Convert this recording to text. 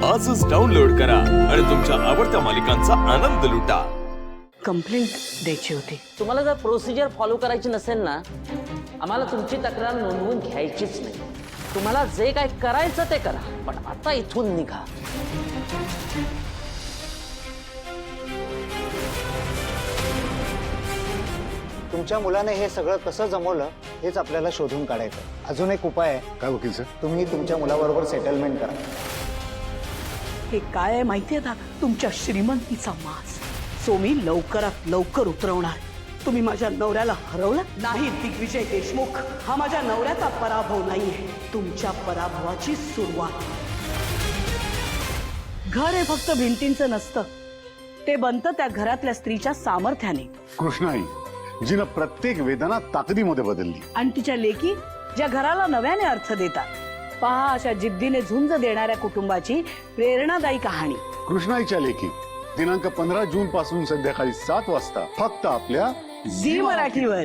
आजच डाउनलोड करा आणि तुमच्या आवडत्या मालिकांचा आनंद लुटा। कंप्लेंट द्यायची होती। तुम्हाला जर प्रोसिजर फॉलो करायची नसेल ना, आम्हाला तुमची तक्रार नोंदवून घ्यायचीच नाही। तुम्हाला जे काय करायचं ते करा, पण आता इथून निघा। तुमच्या मुलाने हे सगळं कसं जमवलं हेच आपल्याला शोधून काढायचं। अजून एक उपाय आहे। काय वकील सर? तुम्ही तुमच्या मुलाबरोबर सेटलमेंट करा। हे काय आहे माहितीये का? तुमच्या श्रीमंतीचा मास सो मी लवकरात लवकर उतरवणार। तुम्ही माझ्या नवऱ्याला हरवलं नाही दिग्विजय देशमुख, हा माझ्या नवऱ्याचा पराभव नाहीये, तुमच्या पराभवाची सुरुवात। घर हे फक्त भिंतींचं नसतं, ते बनतं त्या घरातल्या स्त्रीच्या सामर्थ्याने। कृष्णाई जिनं प्रत्येक वेदना ताकदीमध्ये बदलली आणि तिच्या लेकी ज्या घराला नव्याने अर्थ देतात। पहा अशा जिद्दीने झुंज देणाऱ्या कुटुंबाची प्रेरणादायी कहाणी। कृष्णाईच्या लेखी दिनांक 15 जून पासून संध्याकाळी 7 वाजता फक्त आपल्या झी मराठीवर।